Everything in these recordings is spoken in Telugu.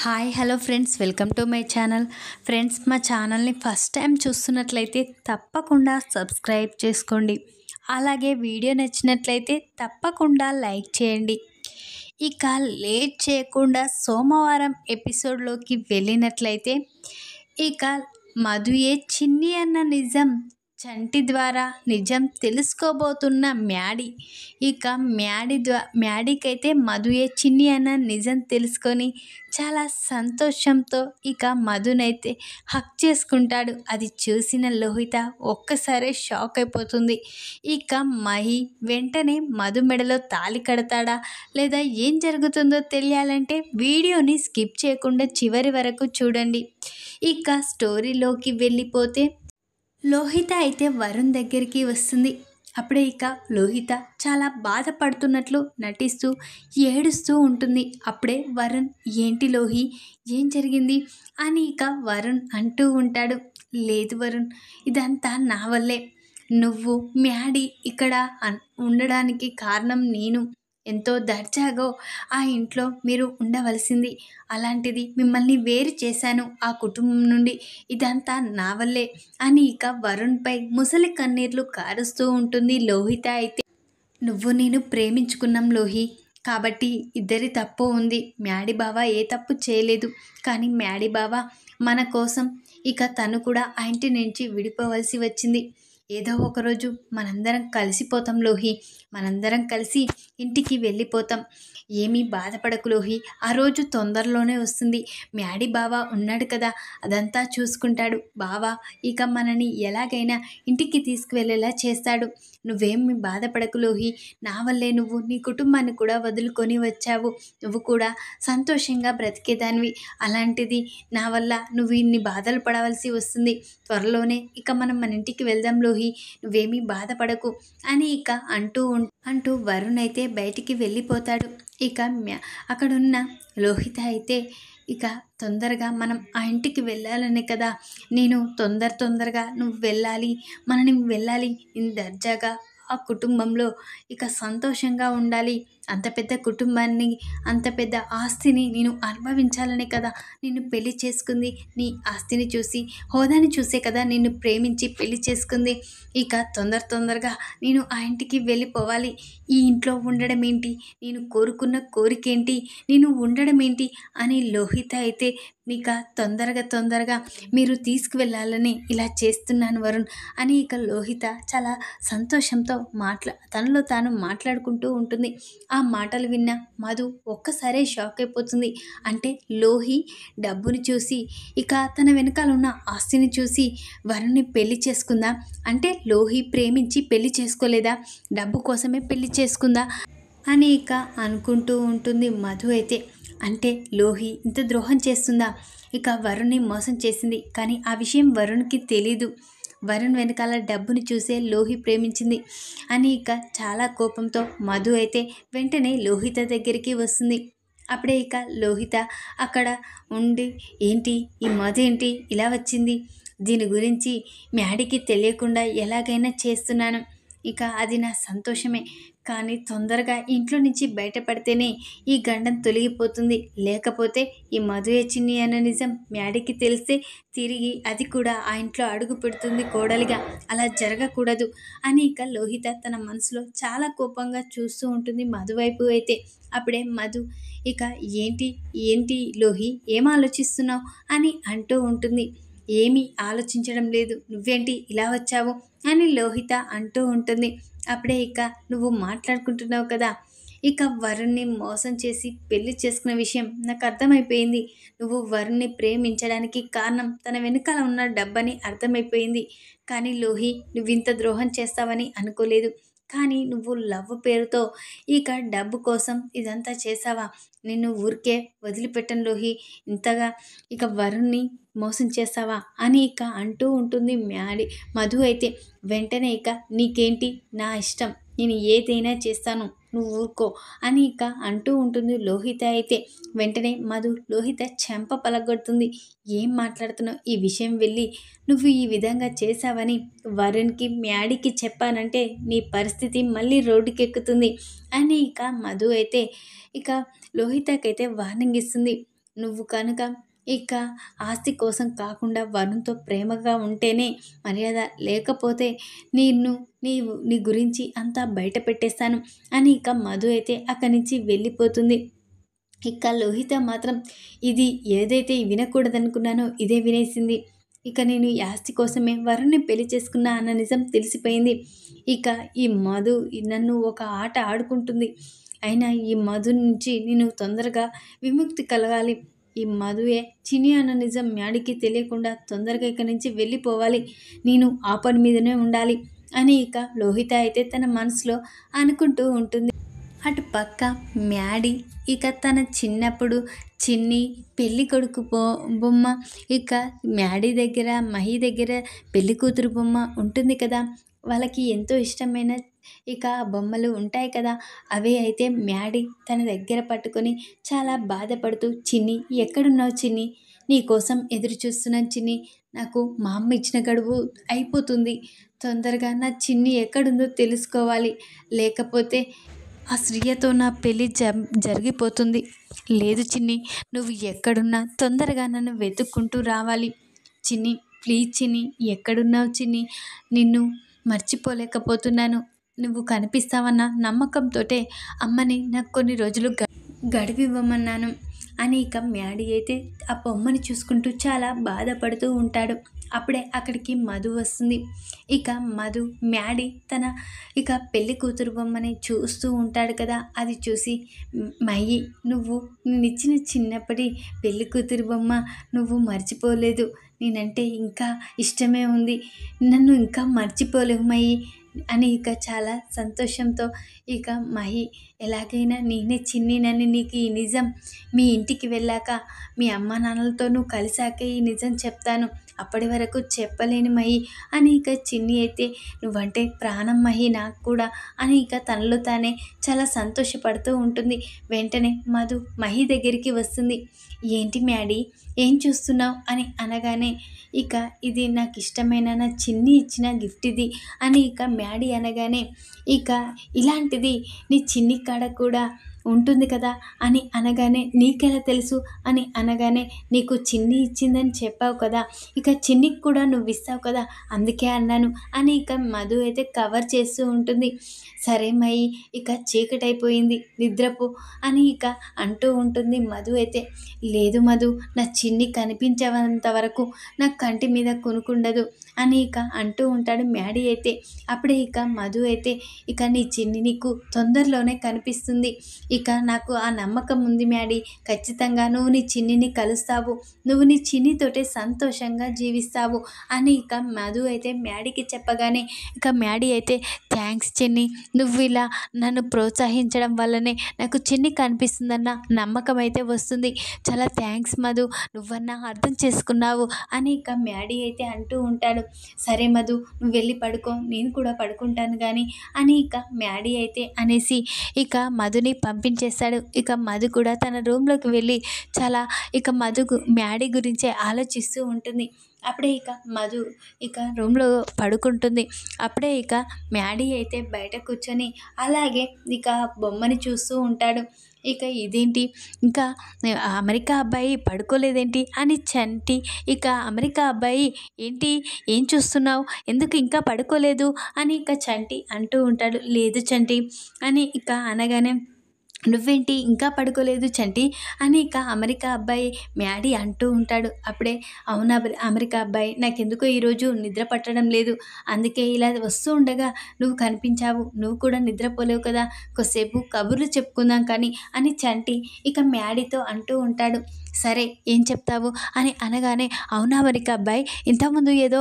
Hi hello friends, welcome to my channel. Friends, మా ఛానల్ని ఫస్ట్ టైం చూస్తున్నట్లయితే తప్పకుండా సబ్స్క్రైబ్ చేసుకోండి. అలాగే వీడియో నచ్చినట్లయితే తప్పకుండా లైక్ చేయండి. ఇక లేట్ చేయకుండా సోమవారం ఎపిసోడ్లోకి వెళ్ళినట్లయితే, ఇక మధుయే చిన్ని అన్న నిజం చంటి ద్వారా నిజం తెలుసుకోబోతున్న మ్యాడీ. ఇక మ్యాడీకైతే మధుయే చిన్ని అన్న నిజం తెలుసుకొని చాలా సంతోషంతో ఇక మధునైతే హక్ చేసుకుంటాడు. అది చూసిన లోహిత ఒక్కసారే షాక్ అయిపోతుంది. ఇక మహి వెంటనే మధు మెడలో తాళి కడతాడా లేదా ఏం జరుగుతుందో తెలియాలంటే వీడియోని స్కిప్ చేయకుండా చివరి వరకు చూడండి. ఇక స్టోరీలోకి వెళ్ళిపోతే, లోహిత అయితే వరుణ్ దగ్గరికి వస్తుంది. అప్పుడే ఇక లోహిత చాలా బాధపడుతున్నట్లు నటిస్తూ ఏడుస్తూ ఉంటుంది. అప్పుడే వరుణ్, ఏంటి లోహి, ఏం జరిగింది అని ఇక వరుణ్ అంటూ ఉంటాడు. లేదు వరుణ్, ఇదంతా నా వల్లే. నువ్వు మ్యాడీ ఇక్కడ ఉండడానికి కారణం నేను. ఎంతో దర్జాగా ఆ ఇంట్లో మీరు ఉండవలసింది, అలాంటిది మిమ్మల్ని వేరు చేశాను ఆ కుటుంబం నుండి. ఇదంతా నా వల్లే అని ఇక వరుణ్పై ముసలి కన్నీర్లు కారుస్తూ ఉంటుంది లోహిత. అయితే, నువ్వు నేను ప్రేమించుకున్నాం లోహి, కాబట్టి ఇద్దరి తప్పు ఉంది. మ్యాడీ బావ ఏ తప్పు చేయలేదు, కానీ మ్యాడీ బావ మన కోసం ఇక తను కూడా ఆ ఇంటి నుంచి విడిపోవలసి వచ్చింది. ఏదో ఒకరోజు మనందరం కలిసిపోతాం లోహి, మనందరం కలిసి ఇంటికి వెళ్ళిపోతాం. ఏమీ బాధపడకు లోహి, ఆ రోజు తొందరలోనే వస్తుంది. మ్యాడీ బావ ఉన్నాడు కదా, అదంతా చూసుకుంటాడు. బావ ఇక మనని ఎలాగైనా ఇంటికి తీసుకువెళ్ళేలా చేస్తాడు. నువ్వేమి బాధపడకు లోహి, నా వల్లే నువ్వు నీ కుటుంబాన్ని కూడా వదులుకొని వచ్చావు. నువ్వు కూడా సంతోషంగా బ్రతికేదానివి, అలాంటిది నా వల్ల నువ్వు ఇన్ని బాధలు పడవలసి వస్తుంది. త్వరలోనే ఇక మనం మన ఇంటికి వెళ్దాం లోహి, నువ్వేమీ బాధపడకు అని ఇక అంటూ వరుణ్ అయితే బయటికి వెళ్ళిపోతాడు. ఇక అక్కడున్న లోహిత అయితే, ఇక తొందరగా మనం ఆ ఇంటికి వెళ్ళాలనే కదా నేను తొందరగా నువ్వు వెళ్ళాలి, మనం వెళ్ళాలి, దర్జాగా ఆ కుటుంబంలో ఇక సంతోషంగా ఉండాలి. అంత పెద్ద కుటుంబాన్ని, అంత పెద్ద ఆస్తిని నేను అనుభవించాలనే కదా నిన్ను పెళ్లి చేసుకుంది. నీ ఆస్తిని చూసి, హోదాని చూసే కదా నిన్ను ప్రేమించి పెళ్లి చేసుకుంది. ఇక తొందరగా నేను ఆ ఇంటికి వెళ్ళిపోవాలి. ఈ ఇంట్లో ఉండడం ఏంటి, నేను కోరుకున్న కోరికేంటి, నేను ఉండడం ఏంటి అని లోహిత అయితే, ఇక తొందరగా మీరు తీసుకువెళ్ళాలని ఇలా చేస్తున్నాను వరుణ్ అని ఇక లోహిత చాలా సంతోషంతో తనలో తాను మాట్లాడుకుంటూ ఉంటుంది. ఆ మాటలు విన్న మధు ఒక్కసారే షాక్ అయిపోతుంది. అంటే లోహి డబ్బుని చూసి, ఇక తన వెనకాల ఉన్న ఆస్తిని చూసి వరుణ్ణి పెళ్లి చేసుకుందా? అంటే లోహి ప్రేమించి పెళ్లి చేసుకోలేదా, డబ్బు కోసమే పెళ్లి చేసుకుందా అని ఇక అనుకుంటూ ఉంటుంది మధు అయితే. అంటే లోహి ఇంత ద్రోహం చేస్తుందా, ఇక వరుణ్ని మోసం చేసింది. కానీ ఆ విషయం వరుణ్కి తెలీదు. వరుణ్ వెనకాల డబ్బుని చూసే లోహి ప్రేమించింది అని ఇక చాలా కోపంతో మధు అయితే వెంటనే లోహిత దగ్గరికి వస్తుంది. అప్పుడే ఇక లోహిత అక్కడ ఉండి, ఏంటి ఈ మధు ఏంటి ఇలా వచ్చింది, దీని గురించి మ్యాడీకి తెలియకుండా ఎలాగైనా చేస్తున్నాను, ఇక అది నా సంతోషమే. కానీ తొందరగా ఇంట్లో నుంచి బయటపడితేనే ఈ గండం తొలగిపోతుంది. లేకపోతే ఈ మధుయే చిన్ని అన్న నిజం మ్యాడీకి తెలిస్తే తిరిగి అది కూడా ఆ ఇంట్లో అడుగు పెడుతుంది కోడలిగా. అలా జరగకూడదు అని ఇక లోహిత తన మనసులో చాలా కోపంగా చూస్తూ ఉంటుంది మధు వైపు అయితే. అప్పుడే మధు ఇక, ఏంటి లోహి, ఏం ఆలోచిస్తున్నావు అని అంటూ ఉంటుంది. ఏమీ ఆలోచించడం లేదు, నువ్వేంటి ఇలా వచ్చావు అని లోహిత అంటూ ఉంటుంది. అప్పుడే ఇక, నువ్వు మాట్లాడుకుంటున్నావు కదా, ఇక వరుణ్ణి మోసం చేసి పెళ్లి చేసుకున్న విషయం నాకు అర్థమైపోయింది. నువ్వు వరుణ్ణి ప్రేమించడానికి కారణం తన వెనుకాల ఉన్న డబ్బని అర్థమైపోయింది. కానీ లోహి, నువ్వు ఇంత ద్రోహం చేస్తావని అనుకోలేదు. కానీ నువ్వు లవ్ పేరుతో ఇక డబ్బు కోసం ఇదంతా చేసావా? నిన్ను ఊరికే వదిలిపెట్టను లోహి, ఇంతగా ఇక వరుణ్ణి మోసం చేస్తావా అని ఇక అంటూ ఉంటుంది మధు అయితే. వెంటనే ఇక, నీకేంటి, నా ఇష్టం, నేను ఏదైనా చేస్తాను, నువ్వు ఊరుకో అని ఇక అంటూ ఉంటుంది లోహిత అయితే. వెంటనే మధు లోహిత చెంప పలగొడుతుంది. ఏం మాట్లాడుతున్నావు, ఈ విషయం వెళ్ళి నువ్వు ఈ విధంగా చేశావని వరుణ్కి మ్యాడీకి చెప్పానంటే నీ పరిస్థితి మళ్ళీ రోడ్డుకెక్కుతుంది అని ఇక మధు అయితే ఇక లోహితకైతే వార్నింగ్ ఇస్తుంది. నువ్వు కనుక ఇక ఆస్తి కోసం కాకుండా వరుణ్‌తో ప్రేమగా ఉంటేనే మర్యాద, లేకపోతే నిన్ను నీ గురించి అంతా బయట పెట్టేస్తాను అని ఇక మధు అయితే అక్కడి నుంచి వెళ్ళిపోతుంది. ఇక లోహిత మాత్రం ఇది ఏదైతే వినకూడదనుకున్నానో ఇదే వినేసింది. ఇక నేను ఈ ఆస్తి కోసమే వరుణ్‌ని పెళ్లి చేసుకున్నా అన్న నిజం తెలిసిపోయింది. ఇక ఈ మధు నన్ను ఒక ఆట ఆడుకుంటుంది. అయినా ఈ మధు నుంచి నేను తొందరగా విముక్తి కలగాలి. ఈ మధుయే చిన్ని అన్న నిజం మ్యాడీకి తెలియకుండా తొందరగా ఇక్కడి నుంచి వెళ్ళిపోవాలి. నేను ఆ పని మీదనే ఉండాలి అని ఇక లోహిత అయితే తన మనసులో అనుకుంటూ ఉంటుంది. అటు పక్క మ్యాడీ ఇక తన చిన్నప్పుడు చిన్ని పెళ్లి కొడుకు బొమ్మ, ఇక మ్యాడీ దగ్గర మహి దగ్గర పెళ్లి కూతురు బొమ్మ ఉంటుంది కదా, వాళ్ళకి ఎంతో ఇష్టమైన ఇక బొమ్మలు ఉంటాయి కదా, అవే అయితే మ్యాడీ తన దగ్గర పట్టుకొని చాలా బాధపడుతూ, చిన్ని ఎక్కడున్నావు చిన్ని, నీ కోసం ఎదురు చూస్తున్నాను చిన్ని, నాకు మా అమ్మ ఇచ్చిన గడువు అయిపోతుంది, తొందరగా నా చిన్ని ఎక్కడుందో తెలుసుకోవాలి, లేకపోతే ఆ శ్రియతో నా పెళ్ళి జరిగిపోతుంది. లేదు చిన్ని, నువ్వు ఎక్కడున్నా తొందరగా నన్ను వెతుక్కుంటూ రావాలి. చిన్ని ప్లీజ్ చిన్ని, ఎక్కడున్నావు చిన్ని, నిన్ను మర్చిపోలేకపోతున్నాను. నువ్వు కనిపిస్తావన్న నమ్మకంతోటే అమ్మని నాకు కొన్ని రోజులు గడిపివ్వమన్నాను అని ఇక మ్యాడీ అయితే ఆ బొమ్మని చూసుకుంటూ చాలా బాధపడుతూ ఉంటాడు. అప్పుడే అక్కడికి మధు వస్తుంది. ఇక మధు మ్యాడీ తన ఇక పెళ్లి కూతురు బొమ్మని చూస్తూ ఉంటాడు కదా, అది చూసి మయ్యి నువ్వు నేనిచ్చిన చిన్నప్పటి పెళ్లి కూతురు బొమ్మ నువ్వు మర్చిపోలేదు, నేనంటే ఇంకా ఇష్టమే ఉంది, నన్ను ఇంకా మర్చిపోలేవు మయ్యి అని ఇక చాలా సంతోషంతో ఇక మహి ఎలాగైనా నేనే చిన్నినని నీకు ఈ నిజం మీ ఇంటికి వెళ్ళాక మీ అమ్మ నాన్నలతో నువ్వు కలిసాకే ఈ నిజం చెప్తాను, అప్పటి వరకు చెప్పలేని మహి అని ఇక చిన్ని అయితే నువ్వంటే ప్రాణం మహి నాకు కూడా అని ఇక తనలో తానే చాలా సంతోషపడుతూ ఉంటుంది. వెంటనే మధు మహి దగ్గరికి వస్తుంది. ఏంటి మ్యాడీ ఏం చూస్తున్నావు అని అనగానే ఇక ఇది నాకు ఇష్టమైన నా చిన్ని ఇచ్చిన గిఫ్ట్ ఇది అని ఇక మ్యాడీ అనగానే ఇక ఇలాంటిది నీ చిన్ని కాడ కూడా ఉంటుంది కదా అని అనగానే నీకెలా తెలుసు అని అనగానే నీకు చిన్ని ఇచ్చిందని చెప్పావు కదా, ఇక చిన్నికి కూడా నువ్వు ఇస్తావు కదా అందుకే అన్నాను అని ఇక మధు అయితే కవర్ చేస్తూ ఉంటుంది. సరే మయి ఇక చీకటైపోయింది నిద్రపో అని ఇక అంటూ ఉంటుంది మధు అయితే. లేదు మధు, నా చిన్ని కనిపించేంత వరకు నా కంటి మీద కునుకుండదు అని ఇక అంటూ ఉంటాడు మ్యాడీ అయితే. అప్పుడే ఇక మధు అయితే ఇక నీ చిన్ని నీకు తొందరలోనే కనిపిస్తుంది, ఇక నాకు ఆ నమ్మకం ఉంది మ్యాడీ, ఖచ్చితంగా నువ్వు నీ చిన్నిని కలుస్తావు, నువ్వు నీ చిన్నితోటే సంతోషంగా జీవిస్తావు అని ఇక మధు అయితే మ్యాడీకి చెప్పగానే ఇక మ్యాడీ అయితే థ్యాంక్స్ చిన్ని, నువ్వు ఇలా నన్ను ప్రోత్సహించడం వల్లనే నాకు చిన్ని కనిపిస్తుందన్న నమ్మకం అయితే వస్తుంది, చాలా థ్యాంక్స్ మధు, నువ్వన్నా అర్థం చేసుకున్నావు అని ఇక మ్యాడీ అయితే అంటూ ఉంటాడు. సరే మధు నువ్వు వెళ్ళి పడుకో, నేను కూడా పడుకుంటాను కానీ అని ఇక మ్యాడీ అయితే అనేసి ఇక మధుని పంపించేస్తాడు. ఇక మధు కూడా తన రూమ్లోకి వెళ్ళి చాలా ఇక మ్యాడీ గురించే ఆలోచిస్తూ ఉంటుంది. అప్పుడే ఇక మధు ఇక రూమ్లో పడుకుంటుంది. అప్పుడే ఇక మ్యాడీ అయితే బయట కూర్చొని అలాగే ఇక బొమ్మని చూస్తూ ఉంటాడు. ఇక ఇదేంటి ఇంకా అమెరికా అబ్బాయి పడుకోలేదేంటి అని చంటి ఇక అమెరికా అబ్బాయి ఏంటి ఏం చూస్తున్నావు, ఎందుకు ఇంకా పడుకోలేదు అని ఇక చంటి అంటూ ఉంటాడు. లేదు చంటి అని ఇక అనగానే నువ్వేంటి ఇంకా పడుకోలేదు చంటి అని ఇక అమెరికా అబ్బాయి మ్యాడీ అంటూ ఉంటాడు. అప్పుడే అవునా అమెరికా అబ్బాయి, నాకెందుకో ఈరోజు నిద్ర పట్టడం లేదు, అందుకే ఇలా వస్తూ ఉండగా నువ్వు కనిపించావు, నువ్వు కూడా నిద్రపోలేవు కదా, కొద్దిసేపు కబుర్లు చెప్పుకుందాం కానీ అని చంటి ఇక మ్యాడీతో అంటూ ఉంటాడు. సరే ఏం చెప్తావు అని అనగానే అవునా అమెరికా అబ్బాయి, ఇంతకుముందు ఏదో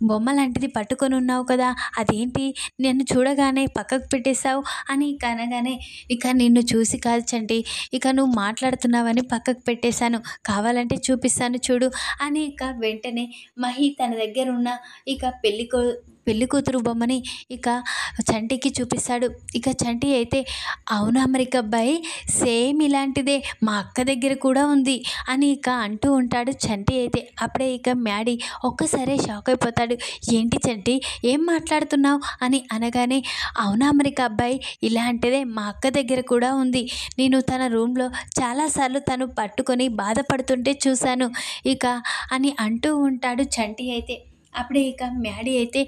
బొమ్మ లాంటిది పట్టుకొని ఉన్నావు కదా, అదేంటి నన్ను చూడగానే పక్కకు పెట్టేశావు అని ఇక అనగానే ఇక నిన్ను చూసి కాదు చంటి, ఇక నువ్వు మాట్లాడుతున్నావని పక్కకు పెట్టేశాను, కావాలంటే చూపిస్తాను చూడు అని ఇక వెంటనే మహి తన దగ్గర ఉన్న ఇక పెళ్లి కూతురు బొమ్మని ఇక చంటికి చూపిస్తాడు. ఇక చంటి అయితే అవును అమెరికా అబ్బాయి, సేమ్ ఇలాంటిదే మా అక్క దగ్గర కూడా ఉంది అని ఇక అంటూ ఉంటాడు చంటి అయితే. అప్పుడే ఇక మ్యాడీ ఒక్కసారే షాక్ అయిపోతాడు. ఏంటి చంటి, ఏం మాట్లాడుతున్నావు అని అనగానే అవునా అమెరికా అబ్బాయి, ఇలాంటిదే మా అక్క దగ్గర కూడా ఉంది. నేను తన రూమ్లో చాలాసార్లు తను పట్టుకొని బాధపడుతుంటే చూశాను ఇక అని అంటూ ఉంటాడు చంటి అయితే. అప్పుడే ఇక మ్యాడీ అయితే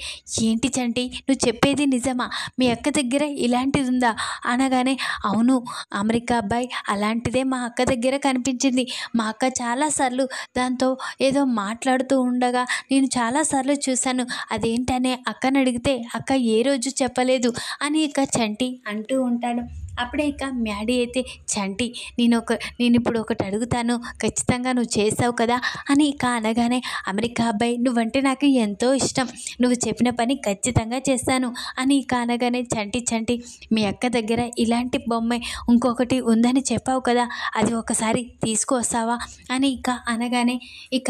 ఏంటి చంటి, నువ్వు చెప్పేది నిజమా, మీ అక్క దగ్గర ఇలాంటిది ఉందా అనగానే అవును అమెరికా అబ్బాయి, అలాంటిదే మా అక్క దగ్గర కనిపించింది. మా అక్క చాలాసార్లు దాంతో ఏదో మాట్లాడుతూ ఉండగా నేను చాలాసార్లు చూశాను. అదేంటనే అక్కని అడిగితే అక్క ఏ రోజు చెప్పలేదు అని ఇక చంటి అంటూ ఉంటాడు. అప్పుడే ఇక మ్యాడీ అయితే చంటి, నేను ఇప్పుడు ఒకటి అడుగుతాను, ఖచ్చితంగా నువ్వు చేసావు కదా అని ఇక అనగానే అమెరికా అబ్బాయి, నువ్వంటే నాకు ఎంతో ఇష్టం, నువ్వు చెప్పిన పని ఖచ్చితంగా చేస్తాను అని ఇక అనగానే చంటి మీ అక్క దగ్గర ఇలాంటి బొమ్మ ఇంకొకటి ఉందని చెప్పావు కదా, అది ఒకసారి తీసుకువస్తావా అని ఇక అనగానే ఇక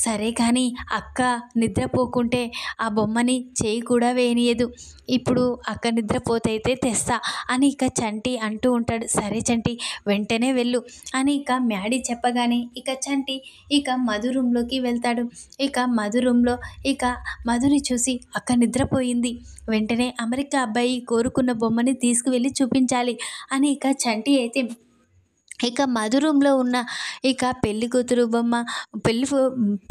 సరే కానీ అక్క నిద్రపోకుంటే ఆ బొమ్మని చేయి కూడా వేయనీయదు, ఇప్పుడు అక్క నిద్రపోతైతే తెస్తా అని ఇక చంటి అంటూ ఉంటాడు. సరే చంటి, వెంటనే వెళ్ళు అని ఇక మ్యాడీ చెప్పగానే ఇక చంటి ఇక మధు రూమ్లోకి వెళ్తాడు. ఇక మధు రూమ్లో ఇక మధుని చూసి అక్క నిద్రపోయింది, వెంటనే అమెరికా అబ్బాయి కోరుకున్న బొమ్మని తీసుకువెళ్ళి చూపించాలి అని ఇక చంటి అయితే ఇక మధు రూమ్లో ఉన్న ఇక పెళ్లి కూతురు బొమ్మ,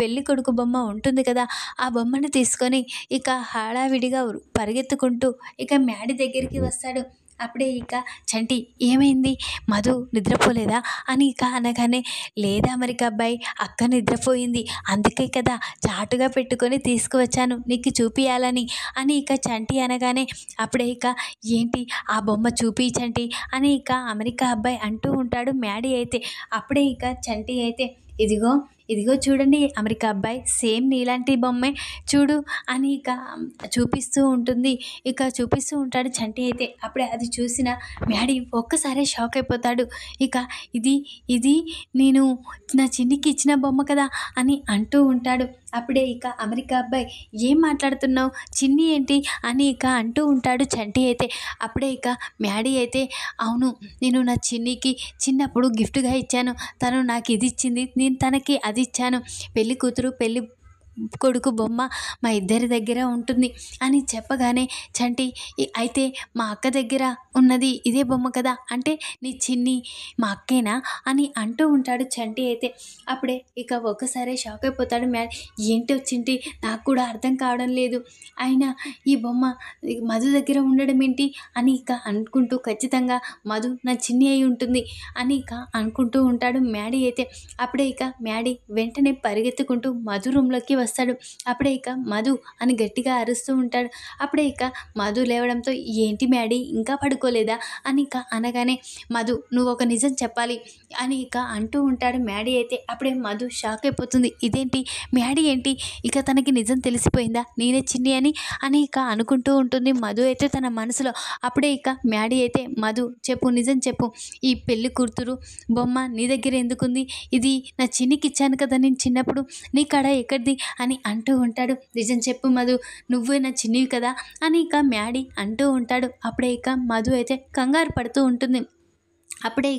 పెళ్లి కొడుకు బొమ్మ ఉంటుంది కదా, ఆ బొమ్మను తీసుకొని ఇక హడావిడిగా పరిగెత్తుకుంటూ ఇక మ్యాడీ దగ్గరికి వస్తాడు. అప్పుడే ఇక చంటి ఏమైంది, మధు నిద్రపోలేదా అని ఇక అనగానే లేదా అమెరికా అబ్బాయి, అక్క నిద్రపోయింది, అందుకే కదా చాటుగా పెట్టుకొని తీసుకువచ్చాను నీకు చూపియాలని అని ఇక చంటి అనగానే అప్పుడే ఇక ఏంటి ఆ బొమ్మ చూపి చంటి అని ఇక అమెరికా అబ్బాయి అంటూ ఉంటాడు మ్యాడీ అయితే. అప్పుడే ఇక చంటి అయితే ఇదిగో చూడండి అమెరికా అబ్బాయి, సేమ్ నీలాంటి బొమ్మే చూడు అని ఇక చూపిస్తూ ఉంటాడు చంటి అయితే. అప్పుడే అది చూసిన మ్యాడీ ఒక్కసారే షాక్ అయిపోతాడు. ఇక ఇది నేను నా చిన్నికి ఇచ్చిన బొమ్మ కదా అని అంటూ ఉంటాడు. అప్పుడే ఇక అమెరికా అబ్బాయి ఏం మాట్లాడుతున్నావు, చిన్ని ఏంటి అని ఇక అంటూ ఉంటాడు చంటి అయితే. అప్పుడే ఇక మ్యాడీ అయితే అవును, నేను నా చిన్నికి చిన్నప్పుడు గిఫ్ట్గా ఇచ్చాను, తను నాకు ఇది ఇచ్చింది, నేను తనకి అది ఇచ్చాను, పెళ్లి కూతురు పెళ్లి కొడుకు బొమ్మ మా ఇద్దరి దగ్గర ఉంటుంది అని చెప్పగానే చంటి అయితే మా అక్క దగ్గర ఉన్నది ఇదే బొమ్మ కదా, అంటే నీ చిన్ని మా అక్కేనా అని అంటూ ఉంటాడు చంటి అయితే. అప్పుడే ఇక ఒక్కసారి షాక్ అయిపోతాడు మ్యాడ్, ఏంటో చింటి నాకు కూడా అర్థం కావడం లేదు, అయినా ఈ బొమ్మ మధు దగ్గర ఉండడం ఏంటి అని ఇక అనుకుంటూ ఖచ్చితంగా మధు నా చిన్ని అయి ఉంటుంది అని ఇక అనుకుంటూ ఉంటాడు మ్యాడీ అయితే. అప్పుడే ఇక మ్యాడీ వెంటనే పరిగెత్తుకుంటూ మధు రూమ్లోకి వస్తాడు. అప్పుడే ఇక మధు అని గట్టిగా అరుస్తూ ఉంటాడు. అప్పుడే ఇక మధు లేవడంతో ఏంటి మ్యాడీ ఇంకా పడుకోలేదా అని ఇక అనగానే మధు నువ్వు ఒక నిజం చెప్పాలి అని ఇక అంటూ ఉంటాడు మ్యాడీ అయితే. అప్పుడే మధు షాక్ అయిపోతుంది, ఇదేంటి మ్యాడీ ఏంటి ఇక తనకి నిజం తెలిసిపోయిందా నేనే చిన్ని అని ఇక అనుకుంటూ ఉంటుంది మధు అయితే తన మనసులో. అప్పుడే ఇక మ్యాడీ అయితే మధు చెప్పు, నిజం చెప్పు, ఈ పెళ్లి కూతురు బొమ్మ నీ దగ్గర ఎందుకుంది, ఇది నా చిన్నికి ఇచ్చాను కదా నేను చిన్నప్పుడు, నీ కడ ఎక్కడిది అని అంటూ ఉంటాడు. నిజం చెప్పు మధు, నువ్వే నా చిన్నివి కదా అని ఇక మ్యాడీ అంటూ ఉంటాడు. అప్పుడే ఇక మధు అయితే కంగారు పడుతూ ఉంటుంది. అప్పుడే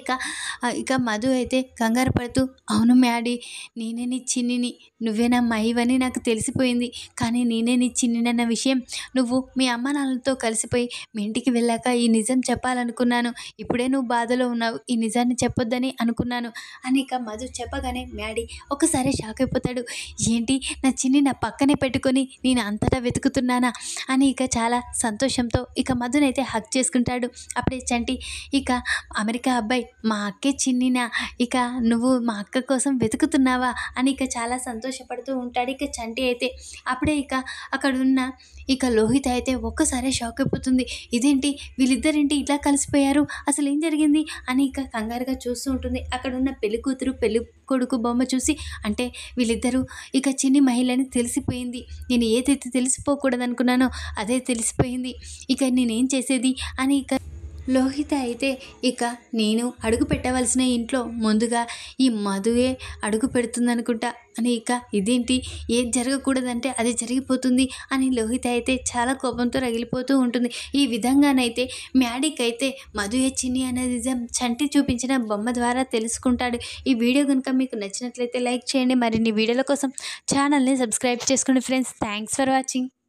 ఇక మధు అయితే కంగారు పడుతూ అవును మ్యాడీ, నేనే నీ చిన్నిని, నువ్వే నా మైవని నాకు తెలిసిపోయింది, కానీ నేనే నీ చిన్నినన్న విషయం నువ్వు మీ అమ్మ నాన్నలతో కలిసిపోయి మీ ఇంటికి వెళ్ళాక ఈ నిజం చెప్పాలనుకున్నాను, ఇప్పుడే నువ్వు బాధలో ఉన్నావు, ఈ నిజాన్ని చెప్పొద్దని అనుకున్నాను అని ఇక మధు చెప్పగానే మ్యాడీ ఒకసారి షాక్ అయిపోతాడు. ఏంటి నా చిన్ని నా పక్కనే పెట్టుకొని నేను అంతటా వెతుకుతున్నానా అని ఇక చాలా సంతోషంతో ఇక మధునైతే హక్ చేసుకుంటాడు. అప్పుడే చంటి ఇక అమెరికా అబ్బాయి, మా అక్కే చిన్నినా, ఇక నువ్వు మా అక్క కోసం వెతుకుతున్నావా అని ఇక చాలా సంతోషపడుతూ ఉంటాడు ఇక చంటి అయితే. అప్పుడే ఇక అక్కడున్న ఇక లోహిత అయితే ఒక్కసారే షాక్ అయిపోతుంది, ఇదేంటి వీళ్ళిద్దరేంటి ఇట్లా కలిసిపోయారు, అసలు ఏం జరిగింది అని ఇక కంగారుగా చూస్తూ ఉంటుంది. అక్కడున్న పెళ్లి కూతురు పెళ్లి కొడుకు బొమ్మ చూసి, అంటే వీళ్ళిద్దరూ ఇక చిన్ని మహిళని తెలిసిపోయింది, నేను ఏదైతే తెలిసిపోకూడదు అనుకున్నానో అదే తెలిసిపోయింది, ఇక నేనేం చేసేది అని ఇక లోహిత అయితే ఇక నేను అడుగు పెట్టవలసిన ఇంట్లో ముందుగా ఈ మధువే అడుగు పెడుతుందనుకుంటా అని ఇక ఇదేంటి ఏది జరగకూడదంటే అది జరిగిపోతుంది అని లోహిత అయితే చాలా కోపంతో రగిలిపోతూ ఉంటుంది. ఈ విధంగానైతే మ్యాడీకి అయితే మధుయే చిన్ని అనే నిజం చంటి చూపించిన బొమ్మ ద్వారా తెలుసుకుంటాడు. ఈ వీడియో కనుక మీకు నచ్చినట్లయితే లైక్ చేయండి. మరిన్ని వీడియోల కోసం ఛానల్ని సబ్స్క్రైబ్ చేసుకోండి ఫ్రెండ్స్. Thanks for watching.